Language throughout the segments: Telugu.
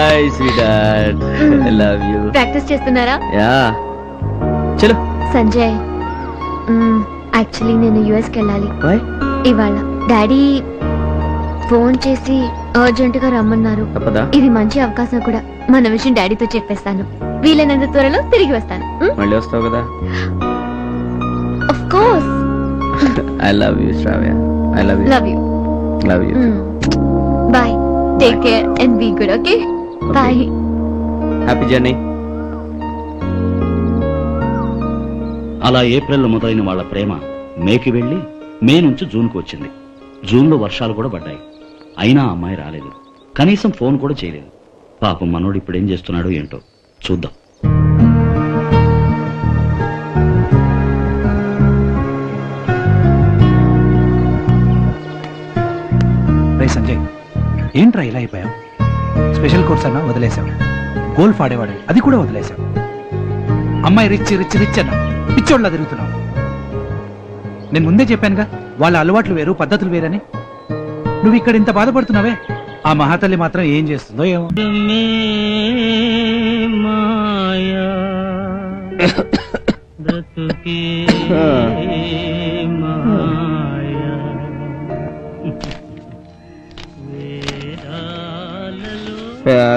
Hi sweet I love you. Practice చేస్తున్నారా? యా చలో. సంజయ్, యాక్చువల్లీ నేను యుఎస్ కి వెళ్ళాలి బై. ఇవాళ. డాడీ ఫోన్ చేసి అర్జెంట్ గా రమ్మన్నారు. తప్పదా? ఇది మంచి అవకాశం కూడా. మన విషయం డాడీతో చెప్పేస్తాను. వీలైనంత త్వరలో తిరిగి వస్తాను. మళ్ళీ వస్తావు కదా? Of course. I love you Shravya. I love you. Love you. Love you. Bye. Take care and be good. Okay, bye. Happy journey. అలా ఏప్రిల్లో మొదలైన వాళ్ళ ప్రేమ మేకి వెళ్లి మే నుంచి జూన్కు వచ్చింది. జూన్లో వర్షాలు కూడా పడ్డాయి. అయినా ఆ అమ్మాయి రాలేదు. కనీసం ఫోన్ కూడా చేయలేదు. పాపం మనోడు ఇప్పుడు ఏం చేస్తున్నాడో ఏంటో చూద్దాం. రే సంజయ్, ఏంట్రా ఇలా అయిపోయావు? స్పెషల్ కోర్స్ అన్నా వదిలేసావు, గోల్ఫ్ ఆడేవాడు అది కూడా వదిలేసావు. అమ్మాయి రిచ్ రిచ్ రిచ్ అన్నా పిచ్చోళ్ళ తిరుగుతున్నావు. నేను ముందే చెప్పానుగా, వాళ్ళ అలవాట్లు వేరు పద్ధతులు వేరని. నువ్వు ఇక్కడ ఇంత బాధపడుతున్నావే, ఆ మహాతల్లి మాత్రం ఏం చేస్తుందో ఏమో.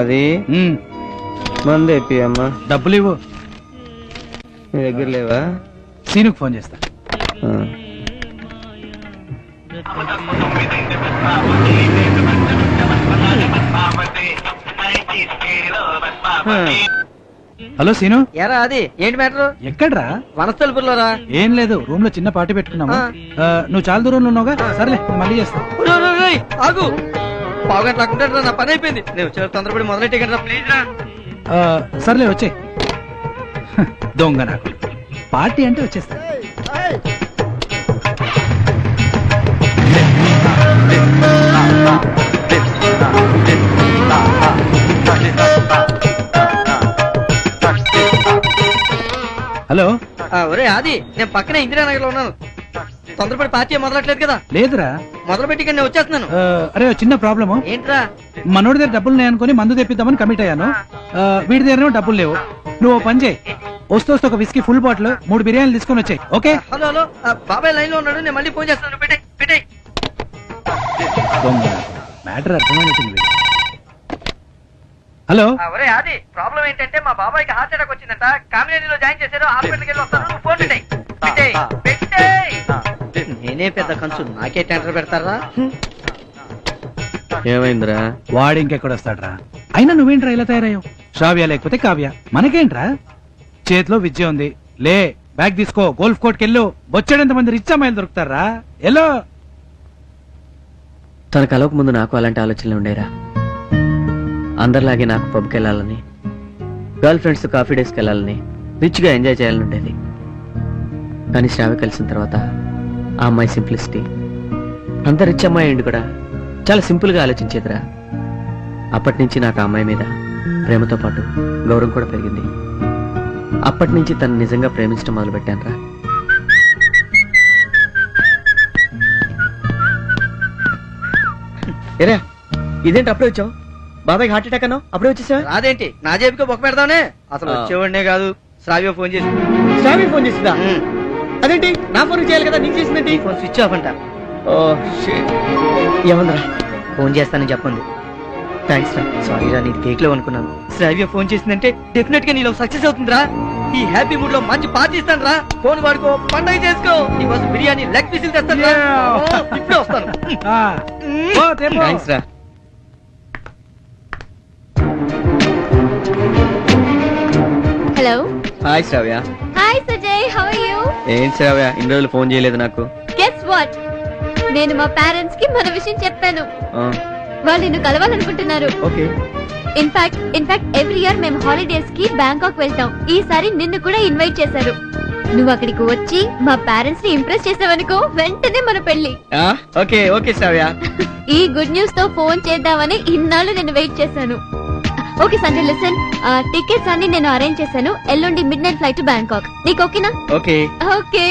అది మంది అయిపోయి అమ్మా. డబ్బులు ఇవ్వు. మీ దగ్గర లేవా? సీనుకు ఫోన్ చేస్తా. హలో సీను. ఎరా అది ఏంటి మ్యాటర్? ఎక్కడ్రా? వనస్థలపురంలో రా. ఏం లేదు, రూమ్ లో చిన్న పార్టీ పెట్టుకున్నాము. నువ్వు చాలా దూరంలో ఉన్నావుగా. సర్లే, నేను మళ్ళీ చేస్తా. ఆగు, పావుగంట రాకుంటాడు. నా పని అయిపోయింది. నేను వచ్చే తొందరపడి మొదలెట్టే కదా, ప్లీజ్ రా. సర్లే వచ్చే. దొంగ నాకు పార్టీ అంటే వచ్చేస్తా. హలో. ఒరే ఆది, నేను పక్కనే ఇందిరానగర్ లో ఉన్నాను. తొందరపడి పార్టీ మొదలట్లేదు కదా? లేదురా, మొదలు పెట్టి నేను వచ్చేస్తున్నాను. అరే చిన్న ప్రాబ్లము. ఏంట్రా? మనోడి దగ్గర డబ్బులు ఉన్నాయనుకుని మందు తెప్పిద్దామని కమిట్ అయ్యాను. వీడి దగ్గర డబ్బులు లేవు. నువ్వు పని చేయి, వస్తూ ఒక విస్కీ ఫుల్ బాటిల్ 3 బిర్యానీలు తీసుకొని వచ్చాయి. ఓకే? హలో హలో, బాబాయ్ లైన్ లో ఉన్నాడు. నేను మళ్ళీ ఫోన్ చేస్తాను. పెట్టే. మ్యాటర్ అర్థమైనట్టుంది. హలో. ఒరే ఆది, ప్రాబ్లం ఏంటంటే మా బాబాయ్కి హార్ట్ అటాక్ వచ్చిందంట. కామినేనిలో జాయిన్ చేశారు. హాస్పిటల్కి వెళ్ళి వస్తాను. నువ్వు ఫోన్ పెట్టే. నేనే పెద్ద కంచు, నాకే టెండర్ పెడతారా? ఏమైందిరా? వాడు ఇంకెక్కడ వస్తాడ్రా? అయినా నువ్వేంట్రా ఇలా తయారయ్యావు? శ్రావ్య లేకపోతే కావ్య, మనకేంట్రా? చేతిలో విద్య ఉంది. లే, బ్యాగ్ తీసుకో, గోల్ఫ్ కోర్ట్కి వెళ్ళు. బొచ్చేడంత మంది రిచ్ అమ్మాయిలు దొరుకుతారా? ఎల్లో. తన కలవక ముందు నాకు అలాంటి ఆలోచనలు ఉండేరా. అందరిలాగే నాకు పబ్కి వెళ్ళాలని, గర్ల్ ఫ్రెండ్స్ కాఫీ డేస్కి వెళ్ళాలని, రిచ్గా ఎంజాయ్ చేయాలని ఉండేది. కానీ శ్రావ్య కలిసిన తర్వాత ఆ అమ్మాయి సింప్లిసిటీ, అంత రిచ్ అమ్మాయి అండి కూడా చాలా సింపుల్గా ఆలోచించేదిరా. అప్పటి నుంచి నాకు ఆ అమ్మాయి మీద ప్రేమతో పాటు గౌరవం కూడా పెరిగింది. అప్పటి నుంచి తను నిజంగా ప్రేమించడం మొదలు పెట్టానురా. ఏరా, ఇదేంటి అప్పుడే వచ్చావు? బాబాయ్ హార్ట్ అటాక్ అన్నావు, అప్పుడే వచ్చేసావా? అదేంటి, నా జేబుకి బొక్క పెడతానే. అసలు వచ్చేవాడినే కాదు, శ్రావ్య ఫోన్ చేసి. శ్రావ్య ఫోన్ చేసిందా? అదేంటి, నా ఫోన్ చేయాలి కదా, నీకు చేసిందేంటి? ఫోన్ స్విచ్ ఆఫ్ అంట. ఏమందరా? ఫోన్ చేస్తానని చెప్పండి. థ్యాంక్స్ రా. సారీ రా, నీకు కేక్ లో అనుకున్నాను. శ్రావ్య ఫోన్ చేసిందంటే డెఫినెట్ గా నీలో సక్సెస్ అవుతుందిరా. ఈ హ్యాపీ మూడ్ లో మంచి పార్టీ ఇస్తాను రా. ఫోన్ వాడుకో, పండగ చేసుకో. నీకోసం బిర్యానీ లెగ్ పీసులు తెస్తాను రా. ఇప్పుడే వస్తాను. థ్యాంక్స్ రా. Hello. Hi Shravya. Hi Sajay, how are you? ఏం శ్రావ్య, ఇన్ని రోజులు ఫోన్ చేయలేదు నాకు. గెస్ వాట్, నేను మా పేరెంట్స్ కి మన విషయం చెప్పాను. వాళ్ళు నిన్ను కలవాలనుకుంటున్నారు. ఓకే. ఇన్ఫాక్ట్ ఎవ్రీ ఇయర్ మేము హాలిడేస్ కి బ్యాంకాక్ వెళ్తాం. ఈసారి నిన్ను కూడా ఇన్వైట్ చేశారు. నువ్వు అక్కడికి వచ్చి మా పేరెంట్స్ ని ఇంప్రెస్ చేసావనుకో, వెంటనే మన పెళ్లి. ఓకే ఓకే శ్రావ్య. ఈ గుడ్ న్యూస్ తో ఫోన్ చేద్దామని ఇన్నాళ్ళు నేను వెయిట్ చేశాను. ఓకే సంజయ్, లిసన్, టికెట్స్ అన్ని నేను అరేంజ్ చేశాను. ఎల్లుండి mid night flight to Bangkok. నీకు ఓకేనా? Okay. Okay,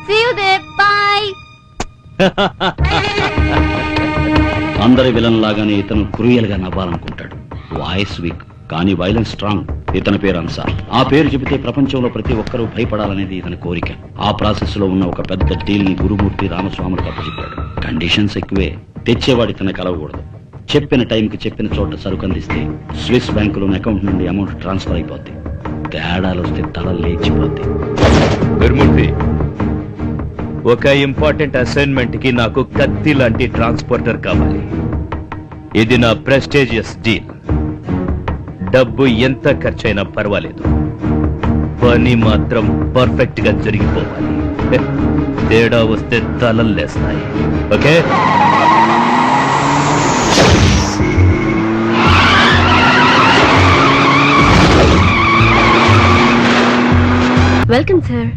see you there, bye. అందరి విలన్ లాగానే ఇతను క్రూయల్ గా నవ్వాలనుకుంటాడు. Voice weak. కానీ వైలెన్స్ స్ట్రాంగ్. ఇతని పేరు అన్సార్. ఆ పేరు చెబితే ప్రపంచంలో ప్రతి ఒక్కరూ భయపడాలనేది ఇతని కోరిక. ఆ ప్రాసెస్ లో ఉన్న ఒక పెద్ద డీల్ ని గురుమూర్తి రామస్వాములకు అప్పచెప్పాడు. కండిషన్స్ ఎక్కువే. తెచ్చేవాడి ఇతను కలవకూడదు. చెప్పిన టైంకి చెప్పిన చోట సరుకు అందిస్తే స్విస్ బ్యాంకులోని అకౌంట్ నుండి అమౌంట్ ట్రాన్స్ఫర్ అయిపోద్ది. తేడాలు వస్తే తల లేచిపోద్ది. గురుమూర్తి, ఒక ఇంపార్టెంట్ అసైన్మెంట్ కి నాకు కత్తి లాంటి ట్రాన్స్పోర్టర్ కావాలి. ఇది నా ప్రెస్టేజియస్ డీల్. డబ్బు ఎంత ఖర్చైనా పర్వాలేదు, పని మాత్రం పర్ఫెక్ట్ గా జరిగిపోవాలి. తేడా వస్తే తలల్లేస్తాయి. ఓకే? Welcome sir.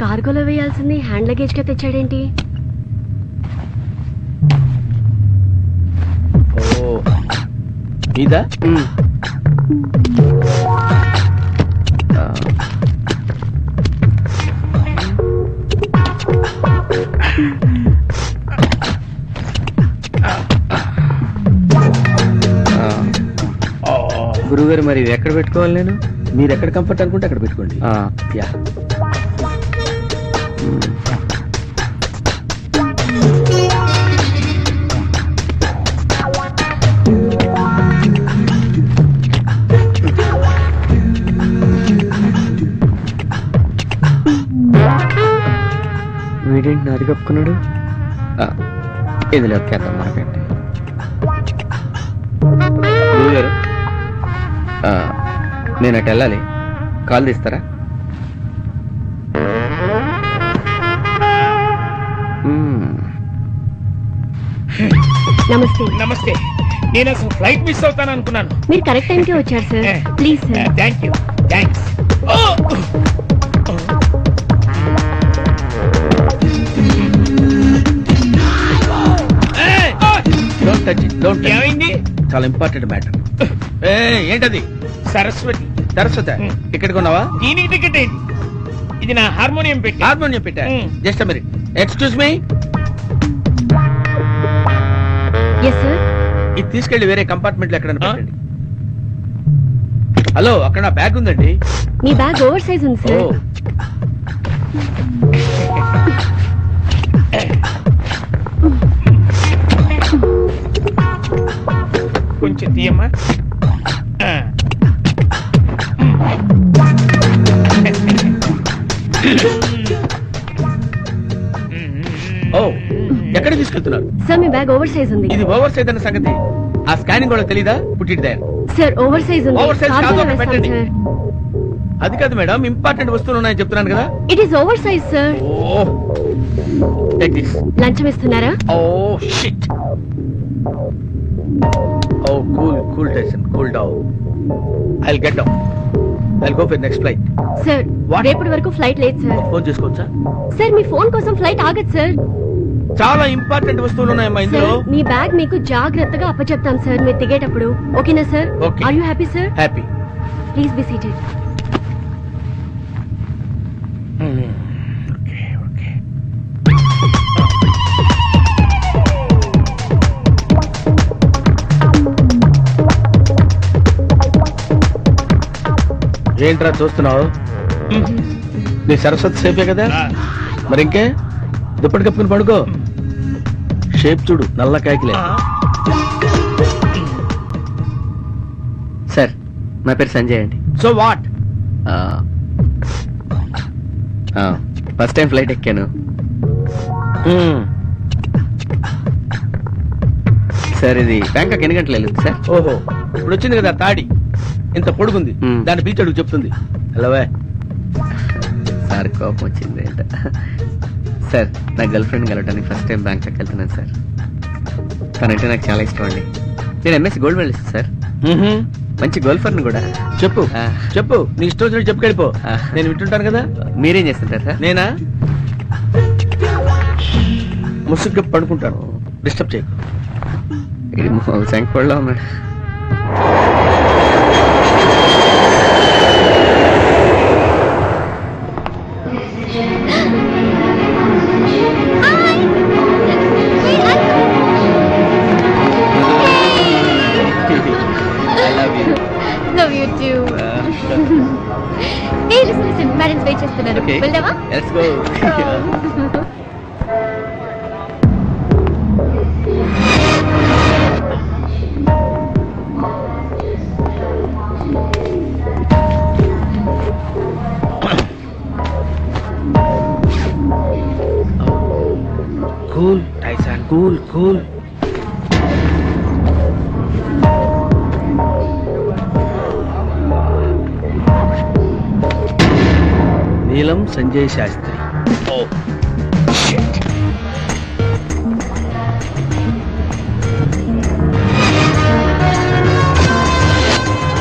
కార్గోలో వేయాల్సింది హ్యాండ్ లగేజ్ గా తెచ్చాడేంటి? ఇదా? గురుగారు మరి ఇవి ఎక్కడ పెట్టుకోవాలి నేను? మీరు ఎక్కడ కంఫర్ట్ అనుకుంటే అక్కడ పెట్టుకోండి. యా. వీడేంటి నాది కప్పుకున్నాడు? ఇది ఒకేద్దాం మనకంటే. గురుగారు నేను అటు వెళ్ళాలి, కాల్ తీస్తారా? నమస్తే. నమస్తే. నేను అసలు ఫ్లైట్ మిస్ అవుతాను అనుకున్నాను. మీరు కరెక్ట్ టైంకే వచ్చారు sir. Please sir. Thank you. Thanks. Don't touch it. Don't. ఏమైంది? చాలా ఇంపార్టెంట్ మ్యాటర్. ఏంటది? సరస్వతి. సరస్వతి ఇక్కడికి ఉన్నావా? దీనికి టికెట్ ఏంటి? ఇది నా హార్మోనియం పెట్టి. హార్మోనియం పెట్టా. Just a minute. Excuse me. Yes sir. ఇది తీసుకెళ్లి వేరే కంపార్ట్మెంట్ లో ఎక్కడైనా పెట్టండి. హలో, అక్కడ నా బ్యాగ్ ఉందండి. మీ బ్యాగ్ ఓవర్ సైజ్ ఉంది ఓ, సార్. కొంచెం తీయమ్మా. ఓ, ఎక్కడ తీసుకెళ్తున్నారు? సార్ మీ బ్యాగ్ ఓవర్ సైజ్ ఉంది. ఇది ఓవర్ సైజ్ అన్న సంగతి ఆ స్కానింగ్ కూడా తెలీదా? పుట్టిట్ దాన్. సార్ ఓవర్ సైజ్ ఉంది. ఓవర్ సైజ్ కాదు, కార్గోలో అక్కడ వేస్తాం పెట్టండి. సార్. అది కాదు మేడం, ఇంపార్టెంట్ వస్తువులు ఉన్నాయని చెప్తున్నాను కదా. It is over size sir. Oh, take this. లంచం ఇస్తున్నారా? Oh shit. Oh cool tension, cool down. I'll get down. I'll go for next flight. Sir What? రేపటి వరకు ఫ్లైట్ లేదు సార్. ఫోన్ చేసుకోవచ్చా? సార్ మీ ఫోన్ కోసం ఫ్లైట్ ఆగదు సార్. చాలా ఇంపార్టెంట్ వస్తువులు ఉన్నాయమ్మా ఇందులో. సార్ మీ బ్యాగ్ మీకు జాగ్రత్తగా అప్పచెప్తాం సార్ మీరు దిగేటప్పుడు. ఓకేనా sir? Okay. Are you happy sir? Happy. Please be seated. Okay okay. ఏంట్రా చూస్తున్నావు? నీ సరస్వతి సేపే కదా, మరి ఇంకే దుప్పటి కప్పుకుని పడుకో. షేప్ చూడు, నల్ల కాకిలే. సార్ నా పేరు సంజయ్ అండి. So what? First time flight ఎక్కాను సార్. ఇది బ్యాంకాక్ ఎన్ని గంటలు వెళ్ళింది సార్? ఓహో, ఇప్పుడు వచ్చింది కదా తాడి, ఇంత పొడుగుంది. దాని బీచ్ అడుగు చెప్తుంది. హలోవే సార్ కోపం వచ్చింది ఏంట. సార్ నా గర్ల్ ఫ్రెండ్ కలవడానికి ఫస్ట్ టైం బ్యాంకాక్ వెళ్తున్నాను సార్. తనంటే నాకు చాలా ఇష్టం అండి. నేను ఎంఎస్సి గోల్డ్ మెడలిస్ట్ సార్. మంచి గోల్ఫర్ని కూడా. చెప్పు చెప్పు, నీ ఇష్టం వచ్చినట్టు చెప్పుకెళ్ళిపో. నేను వింటుంటాను కదా. మీరేం చేస్తుంటారు సార్? నేనా ముసుగ్గా పడుకుంటాను, డిస్టర్బ్ చేయకు. ఇది శంకపడిలో ఉన్నాడు. యూ టూ ఏ లిసన్ లిసన్ పేరెంట్స్ వెయిట్ చేస్తున్నారు Okay. వెళ్దామా let's go cool Tyson cool cool. Neelam Sanjay Sastry.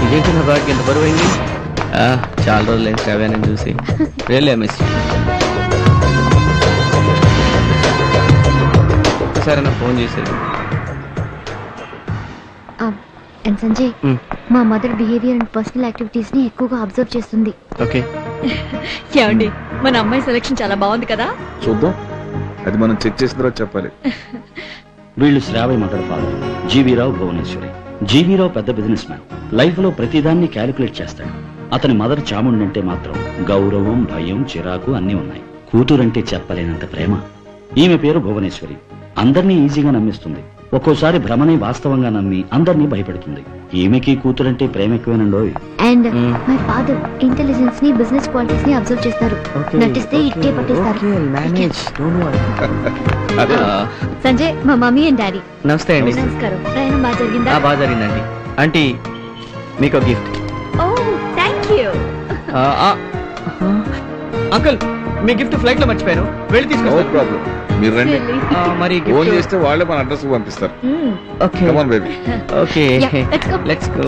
ఇదేంటి నా బ్యాగ్ ఎంత బరువైంది? చాలా రోజులు శ్రావ్యాన్ని చూసి రియల్లీ మిస్. సరే నా ఫోన్ చేసేది. అండ్ సంజయ్ మా mother behaviour and personal activities ని ఎక్కువగా అబ్జర్వ్ చేస్తుంది. ఓకే ఏమండి మన అమ్మాయి సెలక్షన్ చాలా బాగుంది కదా. చూద్దాం, అది మనం చెక్ చేసిన తర్వాత చెప్పాలి. వీళ్ళు శ్రావణి మదర్ ఫాదర్ జీవీరావు భువనేశ్వరి. జీవీరావు పెద్ద బిజినెస్ మ్యాన్, లైఫ్ లో ప్రతిదాన్ని క్యాలిక్యులేట్ చేస్తాడు. అతని మదర్ చాముండి అంటే మాత్రం గౌరవం, భయం, చిరాకు అన్నీ ఉన్నాయి. కూతురంటే చెప్పలేనంత ప్రేమ. ఈమె పేరు భువనేశ్వరి. అందర్నీ ఈజీగా నమ్మిస్తుంది. ఒక్కోసారి భ్రమనే వాస్తవంగా నమ్మి అందర్నీ భయపెడుతుంది. ఈమెకి కూతురంటే ప్రేమ ఎక్కువేనండోయ్. అండ్ మై ఫాదర్ ఇంటెలిజెన్స్ ని బిజినెస్ క్వాలిటీస్ ని అబ్జర్వ్ చేస్తారు. నటిస్తే ఇట్టే పట్టేస్తారు. సంజయ్ మా మమ్మీ అండ్ డాడీ. నమస్తే అండి. నమస్కారం. ప్రయాణం బాగా జరిగిందా? బాగా జరిగిందండి. ఆంటీ మీకు gift. Oh thank you. Uncle మీ గిఫ్ట్ ఫ్లైట్ లో మర్చిపోయాను, వెళ్ళి నో తీసుకొస్తాను. ప్రాబ్లం, మీరు రండి. మరి ఫోన్ gift- చేస్తే వాళ్ళే మన అడ్రస్ పంపిస్తారు. Okay come on baby. Okay Yeah, let's go. Let's go.